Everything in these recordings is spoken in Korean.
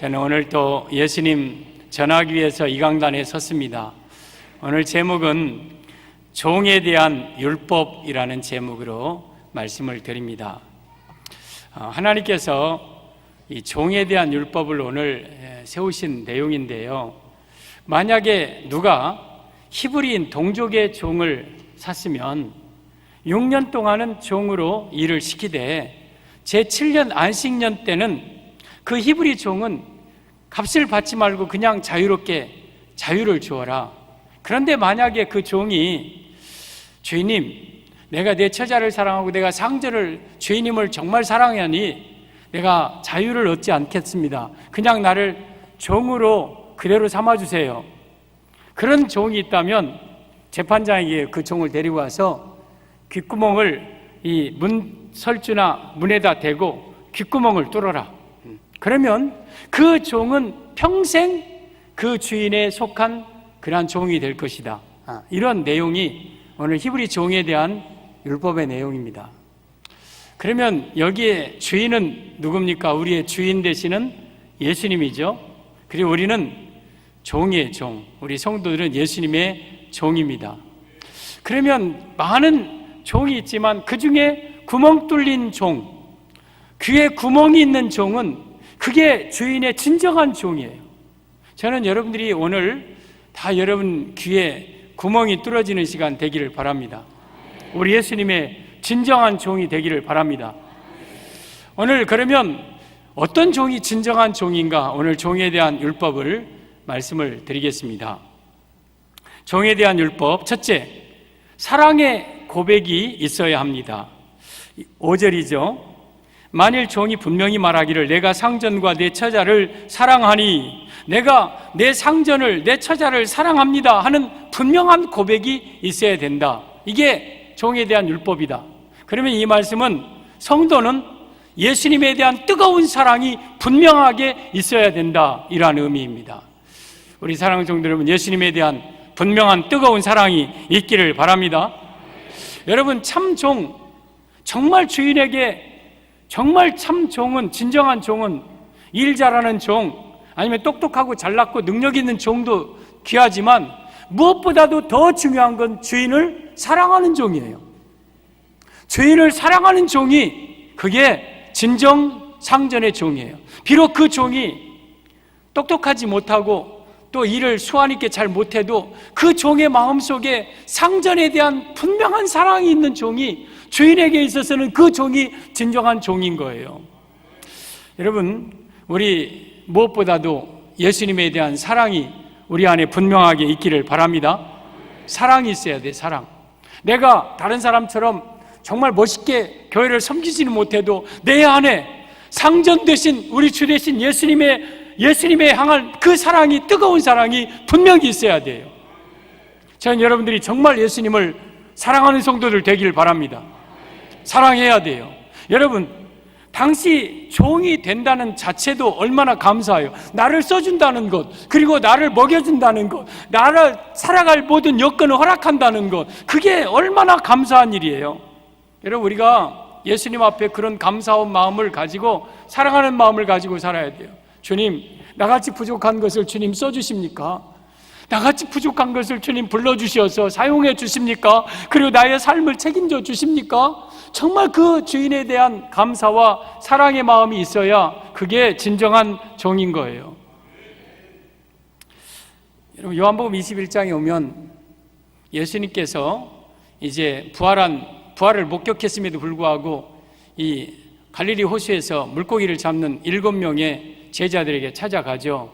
저는 오늘 또 예수님 전하기 위해서 이 강단에 섰습니다. 오늘 제목은 종에 대한 율법이라는 제목으로 말씀을 드립니다. 하나님께서 이 종에 대한 율법을 오늘 세우신 내용인데요, 만약에 누가 히브리인 동족의 종을 샀으면 6년 동안은 종으로 일을 시키되 제7년 안식년 때는 그 히브리 종은 값을 받지 말고 그냥 자유롭게 자유를 주어라. 그런데 만약에 그 종이 주인님, 내가 내 처자를 사랑하고 내가 상전을 주인님을 정말 사랑하니 내가 자유를 얻지 않겠습니다. 그냥 나를 종으로 그대로 삼아주세요. 그런 종이 있다면 재판장에게 그 종을 데리고 와서 귓구멍을 이 문 설주나 문에다 대고 귓구멍을 뚫어라. 그러면 그 종은 평생 그 주인에 속한 그러한 종이 될 것이다. 이런 내용이 오늘 히브리 종에 대한 율법의 내용입니다. 그러면 여기에 주인은 누굽니까? 우리의 주인 되시는 예수님이죠. 그리고 우리는 종의 종, 우리 성도들은 예수님의 종입니다. 그러면 많은 종이 있지만 그 중에 구멍 뚫린 종, 귀에 구멍이 있는 종은 그게 주인의 진정한 종이에요. 저는 여러분들이 오늘 다 여러분 귀에 구멍이 뚫어지는 시간 되기를 바랍니다. 우리 예수님의 진정한 종이 되기를 바랍니다. 오늘 그러면 어떤 종이 진정한 종인가? 오늘 종에 대한 율법을 말씀을 드리겠습니다. 종에 대한 율법, 첫째, 사랑의 고백이 있어야 합니다. 5절이죠. 만일 종이 분명히 말하기를 내가 상전과 내 처자를 사랑하니, 내가 내 상전을 내 처자를 사랑합니다 하는 분명한 고백이 있어야 된다. 이게 종에 대한 율법이다. 그러면 이 말씀은 성도는 예수님에 대한 뜨거운 사랑이 분명하게 있어야 된다, 이라는 의미입니다. 우리 사랑하는 성도 여러분, 예수님에 대한 분명한 뜨거운 사랑이 있기를 바랍니다. 여러분, 참 종, 정말 주인에게 정말 참 종은, 진정한 종은 일 잘하는 종, 아니면 똑똑하고 잘났고 능력 있는 종도 귀하지만 무엇보다도 더 중요한 건 주인을 사랑하는 종이에요. 주인을 사랑하는 종이 그게 진정 상전의 종이에요. 비록 그 종이 똑똑하지 못하고 또 일을 수완 있게 잘 못해도 그 종의 마음속에 상전에 대한 분명한 사랑이 있는 종이, 주인에게 있어서는 그 종이 진정한 종인 거예요. 여러분, 우리 무엇보다도 예수님에 대한 사랑이 우리 안에 분명하게 있기를 바랍니다. 사랑이 있어야 돼, 사랑. 내가 다른 사람처럼 정말 멋있게 교회를 섬기지는 못해도 내 안에 상전 되신 우리 주 되신 예수님의 향한 그 사랑이, 뜨거운 사랑이 분명히 있어야 돼요. 저는 여러분들이 정말 예수님을 사랑하는 성도들 되기를 바랍니다. 사랑해야 돼요. 여러분, 당시 종이 된다는 자체도 얼마나 감사해요. 나를 써준다는 것, 그리고 나를 먹여준다는 것, 나를 살아갈 모든 여건을 허락한다는 것, 그게 얼마나 감사한 일이에요. 여러분, 우리가 예수님 앞에 그런 감사한 마음을 가지고, 사랑하는 마음을 가지고 살아야 돼요. 주님, 나같이 부족한 것을 주님 써주십니까? 나같이 부족한 것을 주님 불러주셔서 사용해 주십니까? 그리고 나의 삶을 책임져 주십니까? 정말 그 주인에 대한 감사와 사랑의 마음이 있어야 그게 진정한 종인 거예요. 여러분, 요한복음 21장에 오면 예수님께서 이제 부활을 목격했음에도 불구하고 이 갈릴리 호수에서 물고기를 잡는 7명의 제자들에게 찾아가죠.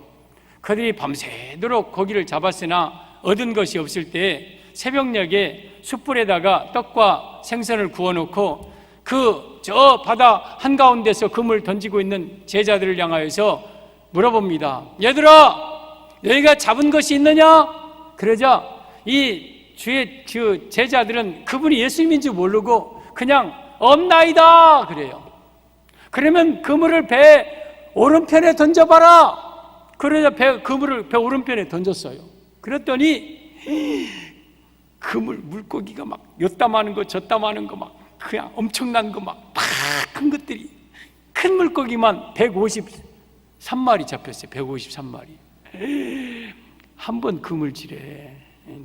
그들이 밤새도록 고기를 잡았으나 얻은 것이 없을 때 새벽녘에 숯불에다가 떡과 생선을 구워놓고 저 바다 한가운데서 금을 던지고 있는 제자들을 향하여서 물어봅니다. 얘들아, 너희가 잡은 것이 있느냐? 그러자 이 주의 그 제자들은 그분이 예수님인 줄 모르고 그냥 없나이다 그래요. 그러면 그물을 배 오른편에 던져봐라. 그러자 그물을 배 오른편에 던졌어요. 그랬더니 그물 물고기가 막 엿담 하는 거 저땀 하는 거 막 그냥 엄청난 거 막 큰 것들이, 큰 물고기만 150 3마리 잡혔어요. 153마리. 한 번 그물질에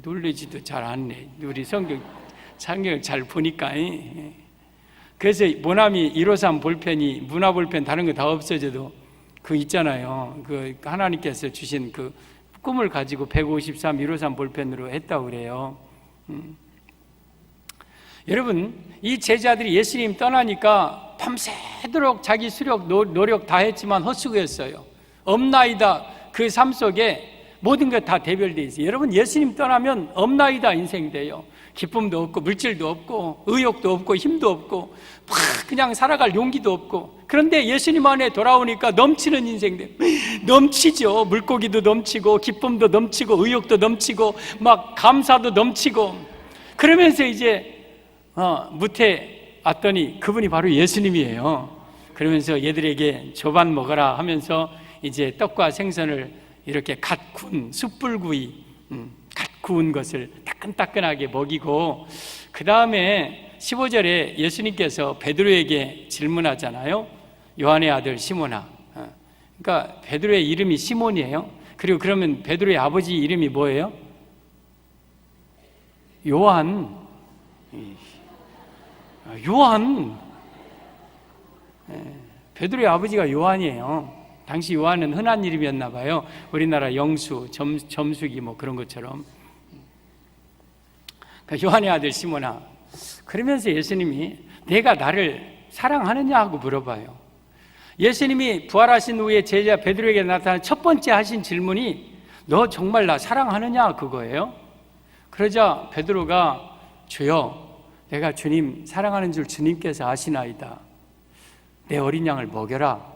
놀래지도 잘 않네. 우리 성경을 잘 보니까. 그래서 모나미 153 볼펜이, 문화 볼펜 다른 거 다 없어져도 그 있잖아요. 그 하나님께서 주신 그 꿈을 가지고 153, 153 볼펜으로 했다고 그래요. 여러분, 이 제자들이 예수님 떠나니까 밤새도록 자기 수력, 노력 다 했지만 헛수고였어요. 없나이다. 그 삶 속에 모든 것 다 대별되어 있어요. 여러분, 예수님 떠나면 없나이다 인생 돼요. 기쁨도 없고 물질도 없고 의욕도 없고 힘도 없고 막 그냥 살아갈 용기도 없고. 그런데 예수님 안에 돌아오니까 넘치는 인생 돼요. 넘치죠. 물고기도 넘치고 기쁨도 넘치고 의욕도 넘치고 막 감사도 넘치고. 그러면서 이제 무태 왔더니 그분이 바로 예수님이에요. 그러면서 얘들에게 조반 먹어라 하면서 이제 떡과 생선을 이렇게 갓 구운 숯불구이, 갓 구운 것을 따끈따끈하게 먹이고, 그 다음에 15절에 예수님께서 베드로에게 질문하잖아요. 요한의 아들 시몬아. 그러니까 베드로의 이름이 시몬이에요. 그리고 그러면 베드로의 아버지 이름이 뭐예요? 요한. 베드로의 아버지가 요한이에요. 당시 요한은 흔한 이름이었나 봐요. 우리나라 영수, 점숙이 뭐 그런 것처럼. 그러니까 요한의 아들 시몬아. 그러면서 예수님이 내가 나를 사랑하느냐 하고 물어봐요. 예수님이 부활하신 후에 제자 베드로에게 나타난 첫 번째 하신 질문이 너 정말 나 사랑하느냐 그거예요. 그러자 베드로가 주여, 내가 주님 사랑하는 줄 주님께서 아시나이다. 내 어린 양을 먹여라.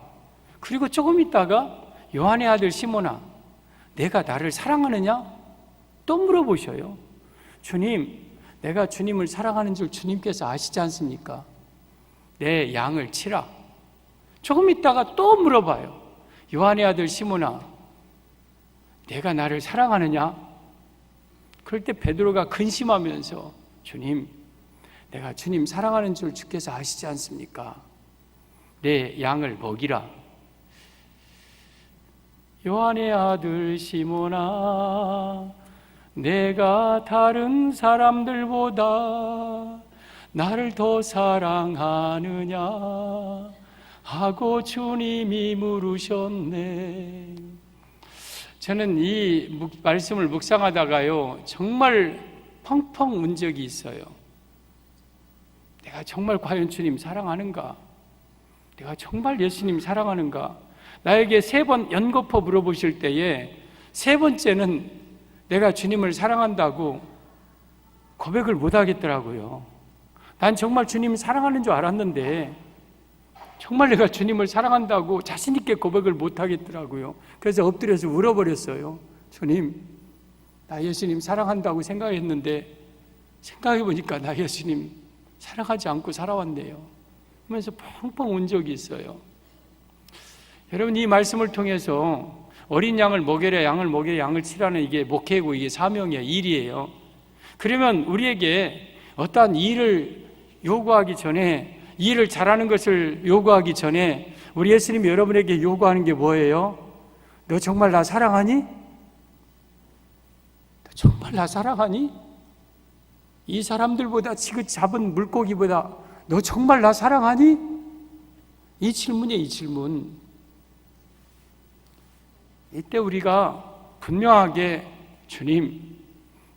그리고 조금 있다가 요한의 아들 시몬아, 내가 나를 사랑하느냐? 또 물어보셔요. 주님, 내가 주님을 사랑하는 줄 주님께서 아시지 않습니까? 내 양을 치라. 조금 있다가 또 물어봐요. 요한의 아들 시몬아, 내가 나를 사랑하느냐? 그럴 때 베드로가 근심하면서 주님, 내가 주님 사랑하는 줄 주께서 아시지 않습니까? 내 양을 먹이라. 요한의 아들 시몬아, 내가 다른 사람들보다 나를 더 사랑하느냐 하고 주님이 물으셨네. 저는 이 말씀을 묵상하다가요, 정말 펑펑 운 적이 있어요. 내가 정말 과연 주님 사랑하는가? 내가 정말 예수님 사랑하는가? 나에게 3번 연거푸 물어보실 때에 3번째는 내가 주님을 사랑한다고 고백을 못 하겠더라고요. 난 정말 주님을 사랑하는 줄 알았는데 정말 내가 주님을 사랑한다고 자신 있게 고백을 못 하겠더라고요. 그래서 엎드려서 울어버렸어요. 주님, 나 예수님 사랑한다고 생각했는데 생각해 보니까 나 예수님 사랑하지 않고 살아왔네요. 그러면서 펑펑 운 적이 있어요. 여러분, 이 말씀을 통해서 어린 양을 먹여라, 양을 먹여라, 양을 치라는 이게 목회고 이게 사명이에요, 일이에요. 그러면 우리에게 어떠한 일을 요구하기 전에, 일을 잘하는 것을 요구하기 전에 우리 예수님이 여러분에게 요구하는 게 뭐예요? 너 정말 나 사랑하니? 너 정말 나 사랑하니? 이 사람들보다 지금 잡은 물고기보다 너 정말 나 사랑하니? 이 질문이에요, 이 질문. 이때 우리가 분명하게 주님,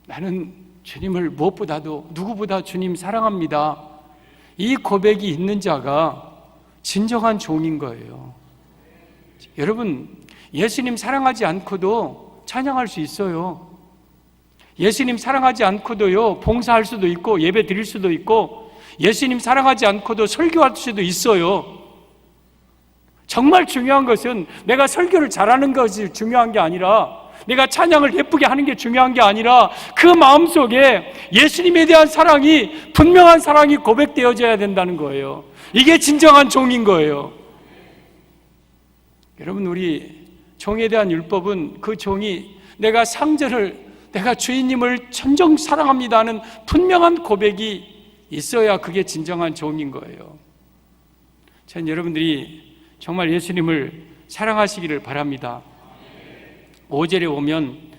나는 주님을 무엇보다도 누구보다 주님 사랑합니다. 이 고백이 있는 자가 진정한 종인 거예요. 여러분, 예수님 사랑하지 않고도 찬양할 수 있어요. 예수님 사랑하지 않고도요, 봉사할 수도 있고 예배 드릴 수도 있고 예수님 사랑하지 않고도 설교할 수도 있어요. 정말 중요한 것은 내가 설교를 잘하는 것이 중요한 게 아니라, 내가 찬양을 예쁘게 하는 게 중요한 게 아니라, 그 마음속에 예수님에 대한 사랑이, 분명한 사랑이 고백되어져야 된다는 거예요. 이게 진정한 종인 거예요. 여러분, 우리 종에 대한 율법은 그 종이 내가 주인님을 천정 사랑합니다 하는 분명한 고백이 있어야 그게 진정한 종인 거예요. 전 여러분들이 정말 예수님을 사랑하시기를 바랍니다. 5절에 오면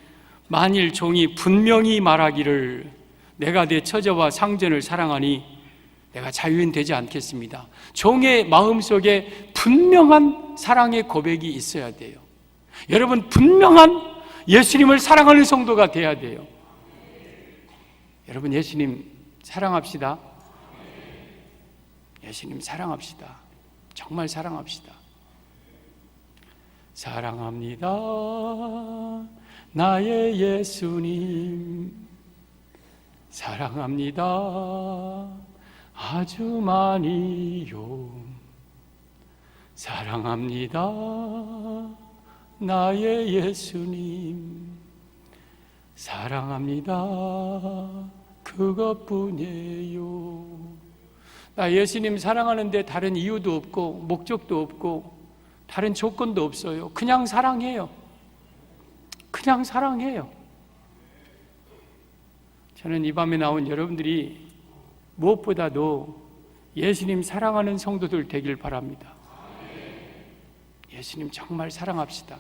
만일 종이 분명히 말하기를 내가 내 처자와 상전을 사랑하니 내가 자유인 되지 않겠습니다. 종의 마음속에 분명한 사랑의 고백이 있어야 돼요. 여러분, 분명한 예수님을 사랑하는 성도가 돼야 돼요. 여러분, 예수님 사랑합시다. 예수님 사랑합시다. 정말 사랑합시다. 사랑합니다. 나의 예수님 사랑합니다. 아주 많이요. 사랑합니다. 나의 예수님 사랑합니다. 그것뿐이에요. 나 예수님 사랑하는데 다른 이유도 없고 목적도 없고 다른 조건도 없어요. 그냥 사랑해요. 그냥 사랑해요. 저는 이 밤에 나온 여러분들이 무엇보다도 예수님 사랑하는 성도들 되길 바랍니다. 예수님 정말 사랑합시다.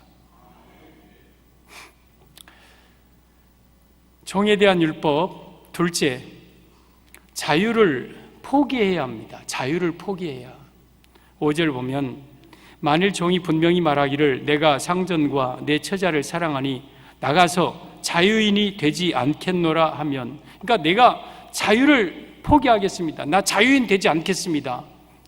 종에 대한 율법, 둘째, 자유를 포기해야 합니다. 자유를 포기해야. 5절 보면 만일 종이 분명히 말하기를 내가 상전과 내 처자를 사랑하니 나가서 자유인이 되지 않겠노라 하면, 그러니까 내가 자유를 포기하겠습니다. 나 자유인 되지 않겠습니다.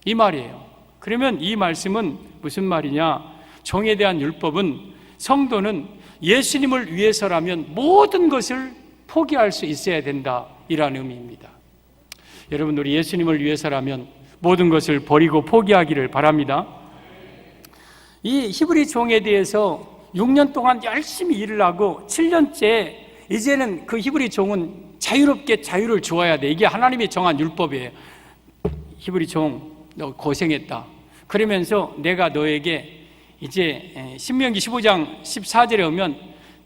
이 말이에요. 그러면 이 말씀은 무슨 말이냐? 종에 대한 율법은 성도는 예수님을 위해서라면 모든 것을 포기할 수 있어야 된다, 이라는 의미입니다. 여러분, 우리 예수님을 위해서라면 모든 것을 버리고 포기하기를 바랍니다. 이 히브리 종에 대해서 6년 동안 열심히 일을 하고 7년째 이제는 그 히브리 종은 자유롭게 자유를 주어야 돼. 이게 하나님이 정한 율법이에요. 히브리 종, 너 고생했다. 그러면서 내가 너에게 이제 신명기 15장 14절에 오면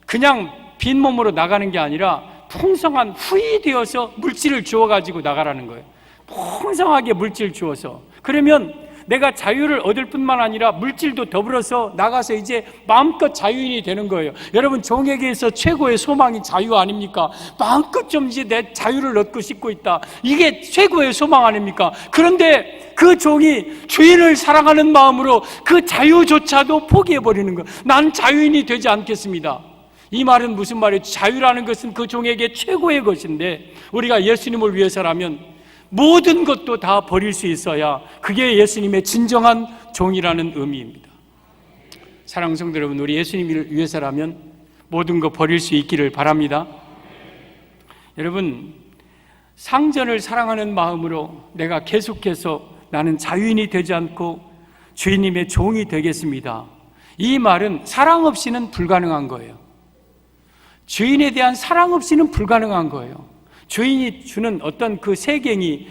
그냥 빈몸으로 나가는 게 아니라 풍성한 후이 되어서 물질을 주어가지고 나가라는 거예요. 풍성하게 물질 주어서. 그러면 내가 자유를 얻을 뿐만 아니라 물질도 더불어서 나가서 이제 마음껏 자유인이 되는 거예요. 여러분, 종에게서 최고의 소망이 자유 아닙니까? 마음껏 좀 이제 내 자유를 얻고 싶고 있다. 이게 최고의 소망 아닙니까? 그런데 그 종이 주인을 사랑하는 마음으로 그 자유조차도 포기해버리는 거예요. 난 자유인이 되지 않겠습니다. 이 말은 무슨 말이에요? 자유라는 것은 그 종에게 최고의 것인데 우리가 예수님을 위해서라면 모든 것도 다 버릴 수 있어야 그게 예수님의 진정한 종이라는 의미입니다. 사랑하는 성도 여러분, 우리 예수님을 위해서라면 모든 것 버릴 수 있기를 바랍니다. 여러분, 상전을 사랑하는 마음으로 내가 계속해서 나는 자유인이 되지 않고 주인님의 종이 되겠습니다. 이 말은 사랑 없이는 불가능한 거예요. 주인에 대한 사랑 없이는 불가능한 거예요. 주인이 주는 어떤 그 세갱이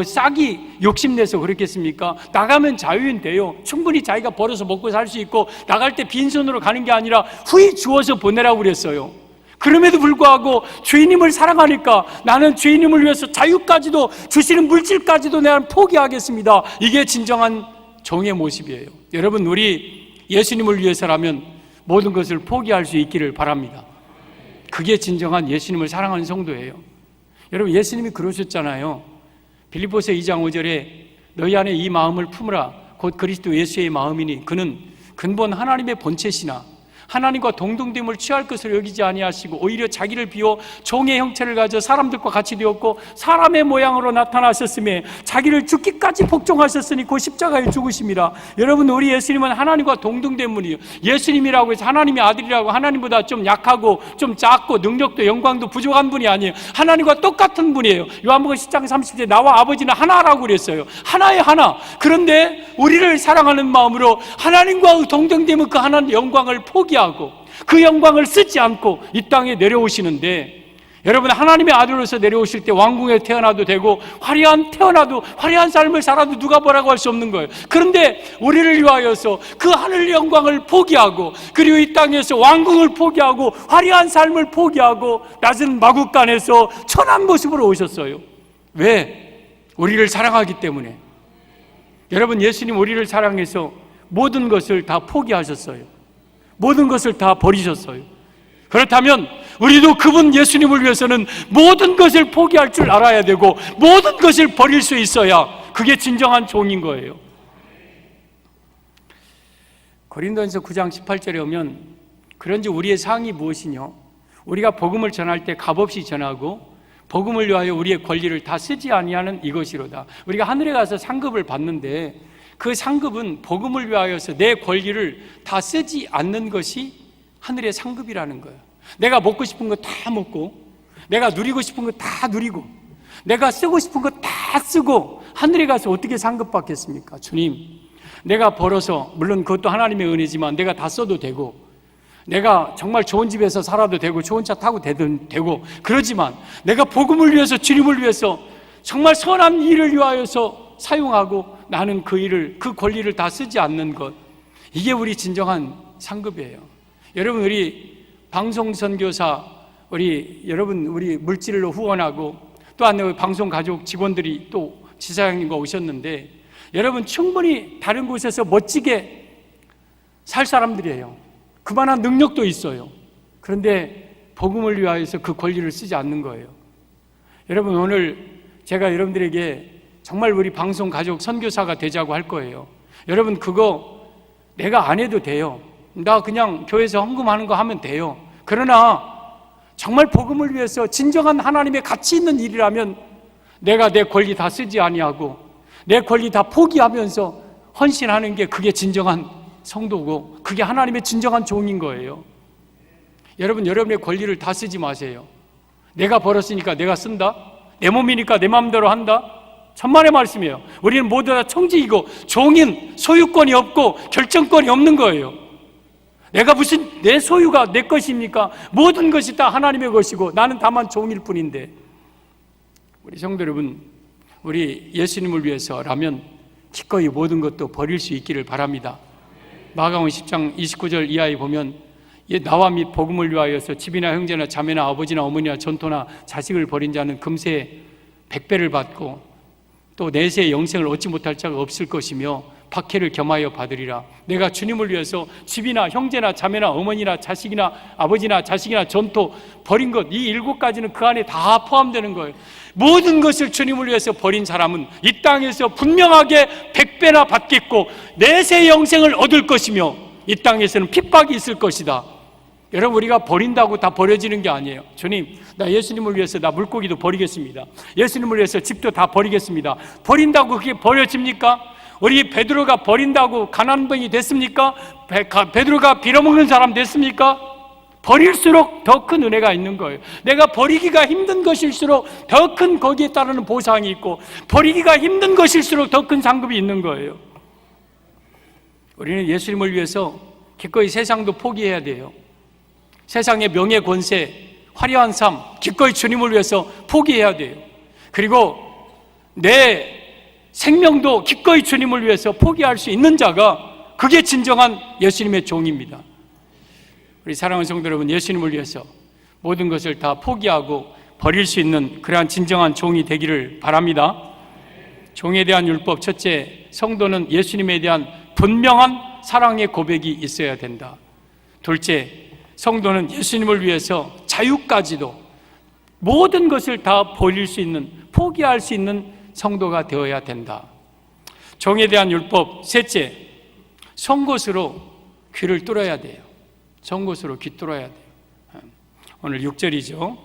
싹이 욕심내서 그렇겠습니까? 나가면 자유인 돼요. 충분히 자기가 벌어서 먹고 살 수 있고 나갈 때 빈손으로 가는 게 아니라 후히 주어서 보내라고 그랬어요. 그럼에도 불구하고 주인님을 사랑하니까 나는 주인님을 위해서 자유까지도 주시는 물질까지도 내가 포기하겠습니다. 이게 진정한 종의 모습이에요. 여러분, 우리 예수님을 위해서라면 모든 것을 포기할 수 있기를 바랍니다. 그게 진정한 예수님을 사랑하는 성도예요. 여러분, 예수님이 그러셨잖아요. 빌립보서 2장 5절에 너희 안에 이 마음을 품으라 곧 그리스도 예수의 마음이니 그는 근본 하나님의 본체시나 하나님과 동등됨을 취할 것을 여기지 아니하시고 오히려 자기를 비워 종의 형체를 가져 사람들과 같이 되었고 사람의 모양으로 나타나셨으며 자기를 죽기까지 복종하셨으니 그 십자가에 죽으심이라. 여러분, 우리 예수님은 하나님과 동등된 분이에요. 예수님이라고 해서 하나님의 아들이라고 하나님보다 좀 약하고 좀 작고 능력도 영광도 부족한 분이 아니에요. 하나님과 똑같은 분이에요. 요한복음 10장 30절 나와 아버지는 하나라고 그랬어요. 하나의 하나. 그런데 우리를 사랑하는 마음으로 하나님과 동등되면 그 하나님 영광을 포기하고 그 영광을 쓰지 않고 이 땅에 내려오시는데, 여러분, 하나님의 아들로서 내려오실 때 왕궁에 태어나도 되고 화려한 삶을 살아도 누가 뭐라고 할 수 없는 거예요. 그런데 우리를 위하여서 그 하늘 영광을 포기하고 그리고 이 땅에서 왕궁을 포기하고 화려한 삶을 포기하고 낮은 마국간에서 천한 모습으로 오셨어요. 왜? 우리를 사랑하기 때문에. 여러분, 예수님 우리를 사랑해서 모든 것을 다 포기하셨어요. 모든 것을 다 버리셨어요. 그렇다면 우리도 그분 예수님을 위해서는 모든 것을 포기할 줄 알아야 되고 모든 것을 버릴 수 있어야 그게 진정한 종인 거예요. 고린도전서 9장 18절에 오면 그런지 우리의 상이 무엇이냐? 우리가 복음을 전할 때 값없이 전하고 복음을 위하여 우리의 권리를 다 쓰지 아니하는 이것이로다. 우리가 하늘에 가서 상급을 받는데 그 상급은 복음을 위하여서 내 권리를 다 쓰지 않는 것이 하늘의 상급이라는 거예요. 내가 먹고 싶은 거 다 먹고 내가 누리고 싶은 거 다 누리고 내가 쓰고 싶은 거 다 쓰고 하늘에 가서 어떻게 상급 받겠습니까? 주님, 내가 벌어서 물론 그것도 하나님의 은혜지만 내가 다 써도 되고 내가 정말 좋은 집에서 살아도 되고 좋은 차 타고 되고 그러지만 내가 복음을 위해서 주님을 위해서 정말 선한 일을 위하여서 사용하고 나는 그 일을 그 권리를 다 쓰지 않는 것, 이게 우리 진정한 상급이에요. 여러분, 우리 방송 선교사 여러분 우리 물질로 후원하고 또한 방송 가족 직원들이 또 지사장님과 오셨는데 여러분 충분히 다른 곳에서 멋지게 살 사람들이에요. 그만한 능력도 있어요. 그런데 복음을 위하여서 그 권리를 쓰지 않는 거예요. 여러분, 오늘 제가 여러분들에게 정말 우리 방송 가족 선교사가 되자고 할 거예요. 여러분, 그거 내가 안 해도 돼요. 나 그냥 교회에서 헌금하는 거 하면 돼요. 그러나 정말 복음을 위해서 진정한 하나님의 가치 있는 일이라면 내가 내 권리 다 쓰지 아니하고 내 권리 다 포기하면서 헌신하는 게 그게 진정한 성도고 그게 하나님의 진정한 종인 거예요. 여러분, 여러분의 권리를 다 쓰지 마세요. 내가 벌었으니까 내가 쓴다? 내 몸이니까 내 마음대로 한다? 천만의 말씀이에요. 우리는 모두 다 청지이고 종인, 소유권이 없고 결정권이 없는 거예요. 내가 무슨 내 소유가 내 것입니까? 모든 것이 다 하나님의 것이고 나는 다만 종일 뿐인데. 우리 성도 여러분, 우리 예수님을 위해서라면 기꺼이 모든 것도 버릴 수 있기를 바랍니다. 마가복음 10장 29절 이하에 보면 나와 및 복음을 위하여서 집이나 형제나 자매나 아버지나 어머니나 전토나 자식을 버린 자는 금세 100배를 받고 또 내세의 영생을 얻지 못할 자가 없을 것이며 박해를 겸하여 받으리라. 내가 주님을 위해서 집이나 형제나 자매나 어머니나 자식이나 아버지나 자식이나 전토 버린 것, 이 7가지는 그 안에 다 포함되는 거예요. 모든 것을 주님을 위해서 버린 사람은 이 땅에서 분명하게 100배나 받겠고 내세 영생을 얻을 것이며 이 땅에서는 핍박이 있을 것이다. 여러분, 우리가 버린다고 다 버려지는 게 아니에요. 주님, 나 예수님을 위해서 나 물고기도 버리겠습니다. 예수님을 위해서 집도 다 버리겠습니다. 버린다고 그게 버려집니까? 우리 베드로가 버린다고 가난뱅이 됐습니까? 베드로가 빌어먹는 사람 됐습니까? 버릴수록 더 큰 은혜가 있는 거예요. 내가 버리기가 힘든 것일수록 더 큰 거기에 따르는 보상이 있고 버리기가 힘든 것일수록 더 큰 상급이 있는 거예요. 우리는 예수님을 위해서 기꺼이 세상도 포기해야 돼요. 세상의 명예, 권세, 화려한 삶 기꺼이 주님을 위해서 포기해야 돼요. 그리고 내 생명도 기꺼이 주님을 위해서 포기할 수 있는 자가 그게 진정한 예수님의 종입니다. 우리 사랑하는 성도 여러분, 예수님을 위해서 모든 것을 다 포기하고 버릴 수 있는 그러한 진정한 종이 되기를 바랍니다. 종에 대한 율법, 첫째, 성도는 예수님에 대한 분명한 사랑의 고백이 있어야 된다. 둘째, 성도는 예수님을 위해서 자유까지도 모든 것을 다 버릴 수 있는, 포기할 수 있는 성도가 되어야 된다. 종에 대한 율법, 셋째, 송곳으로 귀를 뚫어야 돼요. 송곳으로 귀 뚫어야 돼요. 오늘 6절이죠.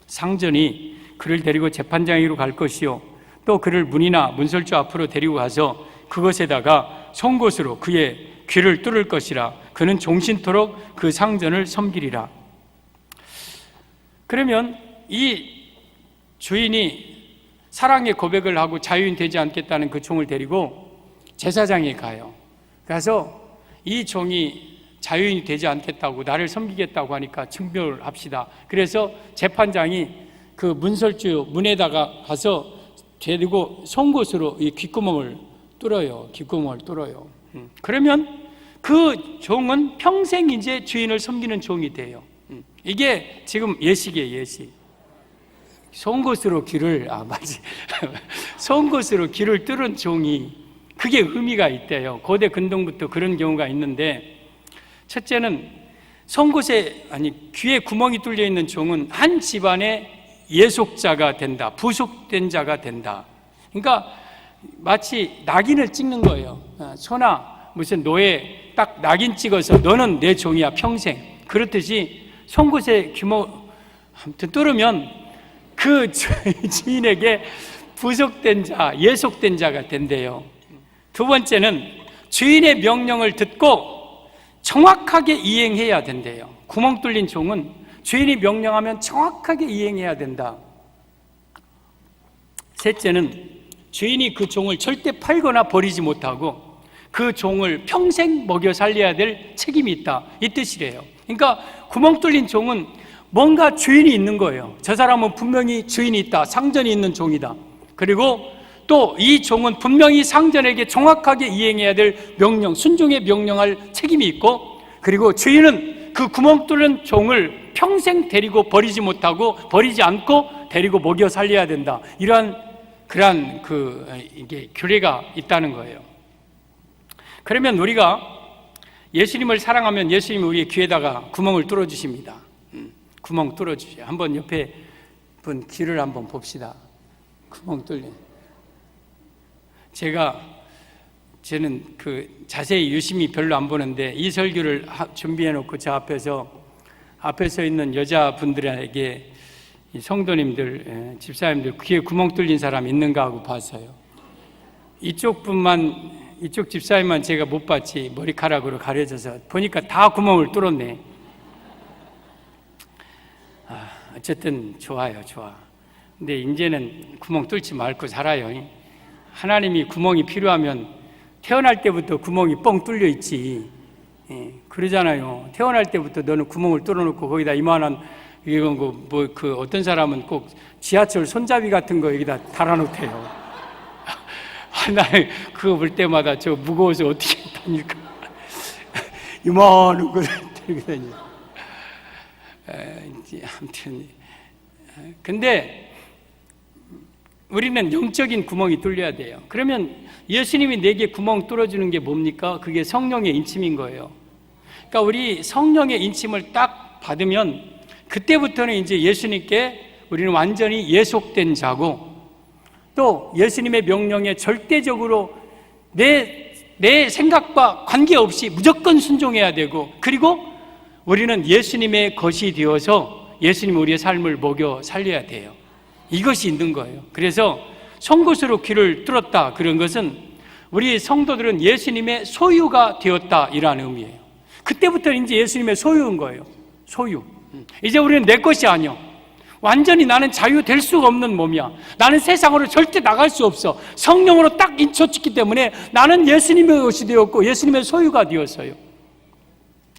상전이 그를 데리고 재판장으로 갈 것이요 또 그를 문이나 문설주 앞으로 데리고 가서 그것에다가 송곳으로 그의 귀를 뚫을 것이라. 그는 종신토록 그 상전을 섬기리라. 그러면 이 주인이 사랑의 고백을 하고 자유인 되지 않겠다는 그 종을 데리고 제사장에 가요. 가서 이 종이 자유인이 되지 않겠다고, 나를 섬기겠다고 하니까 증별을 합시다. 그래서 재판장이 그 문설주 문에다가 가서 데리고 송곳으로 이 귓구멍을 뚫어요. 귓구멍을 뚫어요. 그러면 그 종은 평생 이제 주인을 섬기는 종이 돼요. 이게 지금 예식이에요, 예식. 송곳으로 귀를, 송곳으로 귀를 뚫은 종이 그게 의미가 있대요. 고대 근동부터 그런 경우가 있는데, 첫째는 송곳에 귀에 구멍이 뚫려 있는 종은 한 집안의 예속자가 된다, 부속된 자가 된다. 그러니까 마치 낙인을 찍는 거예요. 소나 무슨 노예 딱 낙인 찍어서 너는 내 종이야 평생. 그렇듯이 송곳에 규모 아무튼 뚫으면 그 주인에게 부속된 자, 예속된 자가 된대요. 두 번째는 주인의 명령을 듣고 정확하게 이행해야 된대요. 구멍 뚫린 종은 주인이 명령하면 정확하게 이행해야 된다. 셋째는 주인이 그 종을 절대 팔거나 버리지 못하고 그 종을 평생 먹여 살려야 될 책임이 있다, 이 뜻이래요. 그러니까 구멍 뚫린 종은 뭔가 주인이 있는 거예요. 저 사람은 분명히 주인이 있다, 상전이 있는 종이다. 그리고 또 이 종은 분명히 상전에게 정확하게 이행해야 될 명령, 순종에 명령할 책임이 있고, 그리고 주인은 그 구멍 뚫는 종을 평생 데리고 버리지 못하고 버리지 않고 데리고 먹여 살려야 된다. 그러한 이게 규례가 있다는 거예요. 그러면 우리가 예수님을 사랑하면 예수님이 우리의 귀에다가 구멍을 뚫어 주십니다. 구멍 뚫어 주세요. 한번 옆에 분 귀를 한번 봅시다. 구멍 뚫린. 저는 자세히 유심히 별로 안 보는데 이 설교를 준비해 놓고 저 앞에 서 있는 여자분들에게 성도님들, 집사님들 귀에 구멍 뚫린 사람 있는가 하고 봤어요. 이쪽 집사님만 제가 못 봤지, 머리카락으로 가려져서 보니까 다 구멍을 뚫었네. 어쨌든 좋아요. 근데 이제는 구멍 뚫지 말고 살아요. 하나님이 구멍이 필요하면 태어날 때부터 구멍이 뻥 뚫려 있지. 그러잖아요. 태어날 때부터 너는 구멍을 뚫어놓고 거기다 이만한 어떤 사람은 꼭 지하철 손잡이 같은 거 여기다 달아놓대요. 나는 그거 볼 때마다 저 무거워서 어떻게 다닐까. 이만한 거 들고 다니. 아무튼 근데 우리는 영적인 구멍이 뚫려야 돼요. 그러면 예수님이 내게 구멍 뚫어주는 게 뭡니까? 그게 성령의 인침인 거예요. 그러니까 우리 성령의 인침을 딱 받으면 그때부터는 이제 예수님께 우리는 완전히 예속된 자고, 또 예수님의 명령에 절대적으로 내 생각과 관계없이 무조건 순종해야 되고, 그리고 우리는 예수님의 것이 되어서 예수님 우리의 삶을 먹여 살려야 돼요. 이것이 있는 거예요. 그래서 송곳으로 귀를 뚫었다, 그런 것은 우리 성도들은 예수님의 소유가 되었다, 이라는 의미예요. 그때부터 이제 예수님의 소유인 거예요. 소유. 이제 우리는 내 것이 아니야. 완전히 나는 자유될 수가 없는 몸이야. 나는 세상으로 절대 나갈 수 없어. 성령으로 딱 인쳐졌기 때문에 나는 예수님의 것이 되었고 예수님의 소유가 되었어요.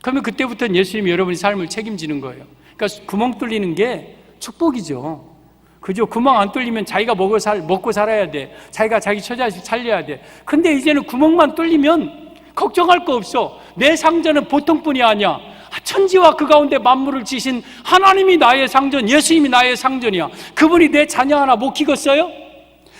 그러면 그때부터는 예수님이 여러분의 삶을 책임지는 거예요. 그러니까 구멍 뚫리는 게 축복이죠. 그죠? 구멍 안 뚫리면 자기가 먹고 살아야 돼. 자기가 자기 처자식 살려야 돼. 근데 이제는 구멍만 뚫리면 걱정할 거 없어. 내 상전은 보통뿐이 아니야. 천지와 그 가운데 만물을 지신 하나님이 나의 상전, 예수님이 나의 상전이야. 그분이 내 자녀 하나 못 키웠어요?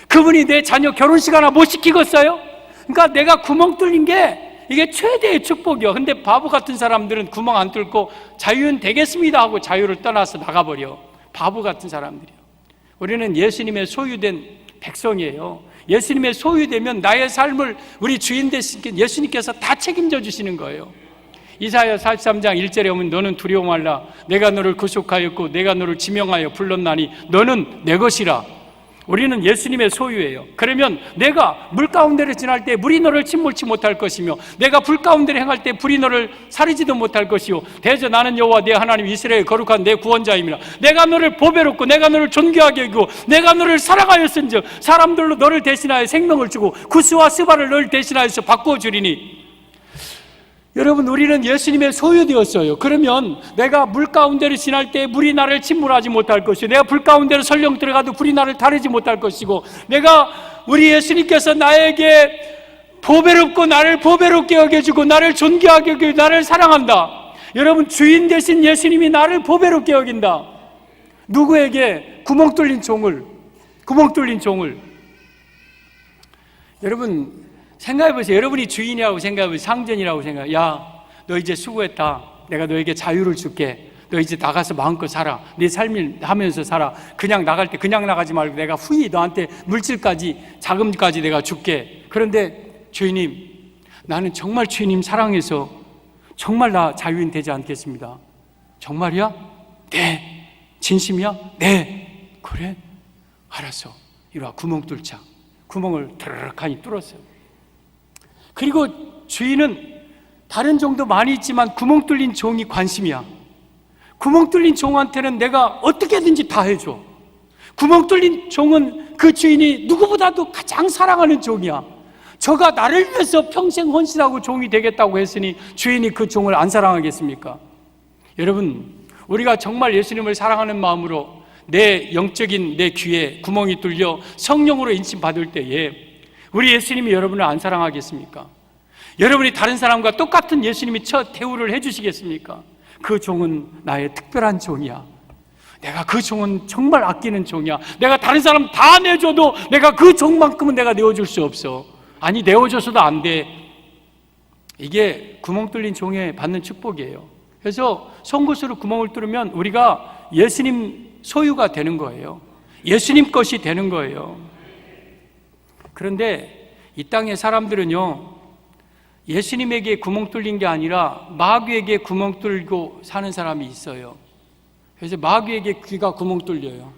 그분이 내 자녀 결혼식 하나 못 시키겠어요? 그러니까 내가 구멍 뚫린 게 이게 최대의 축복이야. 근데 바보 같은 사람들은 구멍 안 뚫고 자유는 되겠습니다 하고 자유를 떠나서 나가버려. 바보 같은 사람들이요. 우리는 예수님의 소유된 백성이에요. 예수님의 소유되면 나의 삶을 우리 주인 되신 예수님께서 다 책임져 주시는 거예요. 이사야 43장 1절에 오면 너는 두려워 말라. 내가 너를 구속하였고 내가 너를 지명하여 불렀나니 너는 내 것이라. 우리는 예수님의 소유예요. 그러면 내가 물 가운데를 지날 때 물이 너를 침몰치 못할 것이며 내가 불 가운데를 행할 때 불이 너를 사르지도 못할 것이요 대저 나는 여호와 내 하나님 이스라엘 거룩한 내 구원자임이라. 내가 너를 보배롭고 내가 너를 존귀하게 여기고 내가 너를 사랑하였은즉 사람들로 너를 대신하여 생명을 주고 구스와 스바를 너를 대신하여서 바꾸어 주리니. 여러분, 우리는 예수님의 소유되었어요. 그러면 내가 물 가운데를 지날 때 물이 나를 침몰하지 못할 것이고 내가 불 가운데로 설령 들어가도 불이 나를 타르지 못할 것이고 우리 예수님께서 나에게 보배롭고 나를 보배롭게 여겨주고 나를 존귀하게 여기고 나를 사랑한다. 여러분, 주인 되신 예수님이 나를 보배롭게 여긴다. 누구에게? 구멍 뚫린 종을. 여러분, 생각해보세요. 여러분이 주인이라고 생각해보세요. 상전이라고 생각해요. 야, 너 이제 수고했다. 내가 너에게 자유를 줄게. 너 이제 나가서 마음껏 살아. 네 삶을 하면서 살아. 그냥 나갈 때 그냥 나가지 말고 내가 후히 너한테 물질까지, 자금까지 내가 줄게. 그런데 주인님, 나는 정말 주인님 사랑해서 정말 나 자유인 되지 않겠습니다. 정말이야? 네. 진심이야? 네. 그래? 알았어. 이리 와. 구멍 뚫자. 구멍을 드르륵하니 뚫었어요. 그리고 주인은 다른 종도 많이 있지만 구멍 뚫린 종이 관심이야. 구멍 뚫린 종한테는 내가 어떻게든지 다 해줘. 구멍 뚫린 종은 그 주인이 누구보다도 가장 사랑하는 종이야. 저가 나를 위해서 평생 헌신하고 종이 되겠다고 했으니 주인이 그 종을 안 사랑하겠습니까? 여러분, 우리가 정말 예수님을 사랑하는 마음으로 내 영적인 내 귀에 구멍이 뚫려 성령으로 인침받을 때에 우리 예수님이 여러분을 안 사랑하겠습니까? 여러분이 다른 사람과 똑같은 예수님이 첫 대우를 해주시겠습니까? 그 종은 나의 특별한 종이야. 내가 그 종은 정말 아끼는 종이야. 내가 다른 사람 다 내줘도 내가 그 종만큼은 내가 내어줄 수 없어. 아니, 내어줘서도 안 돼. 이게 구멍 뚫린 종에 받는 축복이에요. 그래서 송곳으로 구멍을 뚫으면 우리가 예수님 소유가 되는 거예요. 예수님 것이 되는 거예요. 그런데 이 땅의 사람들은요, 예수님에게 구멍 뚫린 게 아니라 마귀에게 구멍 뚫고 사는 사람이 있어요. 그래서 마귀에게 귀가 구멍 뚫려요.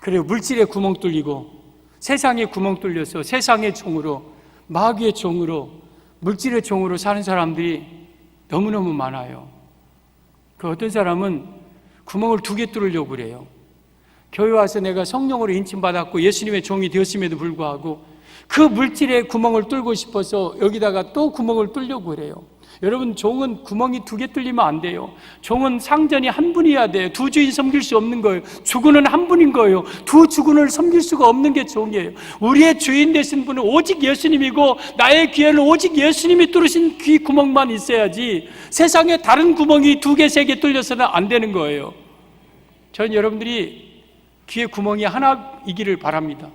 그리고 물질에 구멍 뚫리고 세상에 구멍 뚫려서 세상의 종으로, 마귀의 종으로, 물질의 종으로 사는 사람들이 너무너무 많아요. 그 어떤 사람은 구멍을 2개 뚫으려고 그래요. 교회 와서 내가 성령으로 인침받았고 예수님의 종이 되었음에도 불구하고 그 물질에 구멍을 뚫고 싶어서 여기다가 또 구멍을 뚫려고 그래요. 여러분, 종은 구멍이 2개 뚫리면 안 돼요. 종은 상전이 한 분이어야 돼요. 2 주인 섬길 수 없는 거예요. 주군은 한 분인 거예요. 2 주군을 섬길 수가 없는 게 종이에요. 우리의 주인 되신 분은 오직 예수님이고 나의 귀에는 오직 예수님이 뚫으신 귀 구멍만 있어야지 세상에 다른 구멍이 2개, 3개 뚫려서는 안 되는 거예요. 저는 여러분들이 귀에 구멍이 하나이기를 바랍니다.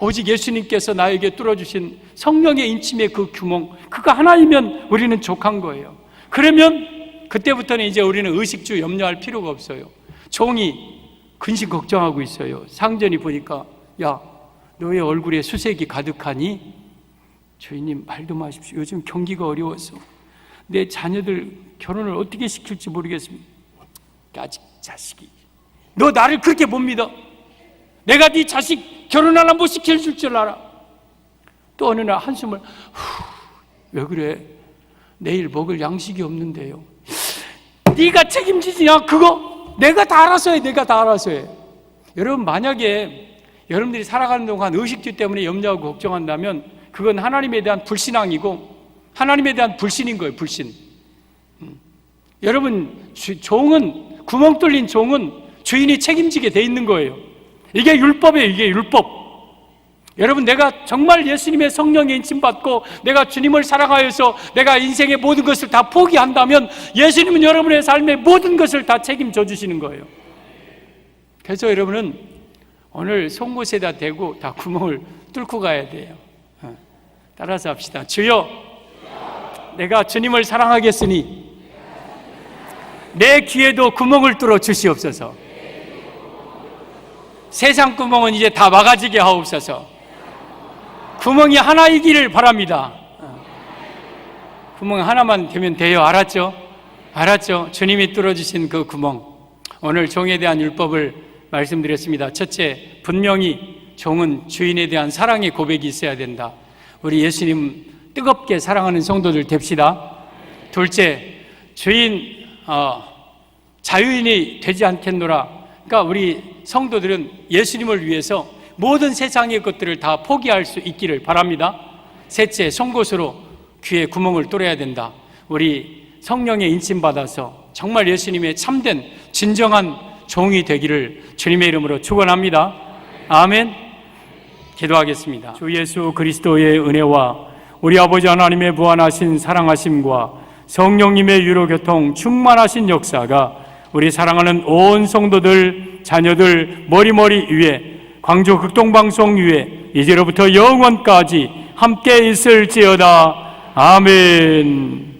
오직 예수님께서 나에게 뚫어주신 성령의 인침의 그 구멍, 그거 하나이면 우리는 족한 거예요. 그러면 그때부터는 이제 우리는 의식주 염려할 필요가 없어요. 종이 근심 걱정하고 있어요. 상전이 보니까, 야, 너의 얼굴에 수색이 가득하니? 주인님, 말도 마십시오. 요즘 경기가 어려워서 내 자녀들 결혼을 어떻게 시킬지 모르겠습니다. 아직 자식이, 너 나를 그렇게 못 믿어? 내가 네 자식 결혼 하나 못 시켜줄 줄 알아? 또 어느 날 한숨을 왜 그래? 내일 먹을 양식이 없는데요. 네가 책임지지냐? 그거 내가 다 알아서 해. 내가 다 알아서 해. 여러분, 만약에 여러분들이 살아가는 동안 의식주 때문에 염려하고 걱정한다면 그건 하나님에 대한 불신앙이고 하나님에 대한 불신인 거예요. 불신. 여러분, 종은, 구멍 뚫린 종은 주인이 책임지게 돼 있는 거예요. 이게 율법이에요. 이게 율법. 여러분, 내가 정말 예수님의 성령에 인침받고 내가 주님을 사랑하여서 내가 인생의 모든 것을 다 포기한다면 예수님은 여러분의 삶의 모든 것을 다 책임져 주시는 거예요. 그래서 여러분은 오늘 송곳에다 대고 다 구멍을 뚫고 가야 돼요. 따라서 합시다. 주여, 내가 주님을 사랑하겠으니 내 귀에도 구멍을 뚫어 주시옵소서. 세상 구멍은 이제 다 막아지게 하옵소서. 구멍이 하나이기를 바랍니다. 구멍 하나만 되면 돼요. 알았죠? 알았죠? 주님이 뚫어주신 그 구멍. 오늘 종에 대한 율법을 말씀드렸습니다. 첫째, 분명히 종은 주인에 대한 사랑의 고백이 있어야 된다. 우리 예수님 뜨겁게 사랑하는 성도들 됩시다. 둘째, 주인 자유인이 되지 않겠노라. 그러니까 우리 성도들은 예수님을 위해서 모든 세상의 것들을 다 포기할 수 있기를 바랍니다. 셋째, 송곳으로 귀에 구멍을 뚫어야 된다. 우리 성령의 인침받아서 정말 예수님의 참된 진정한 종이 되기를 주님의 이름으로 축원합니다. 아멘. 기도하겠습니다. 주 예수 그리스도의 은혜와 우리 아버지 하나님의 무한하신 사랑하심과 성령님의 유로교통 충만하신 역사가 우리 사랑하는 온 성도들, 자녀들 머리머리 위에, 광주 극동방송 위에 이제로부터 영원까지 함께 있을지어다. 아멘.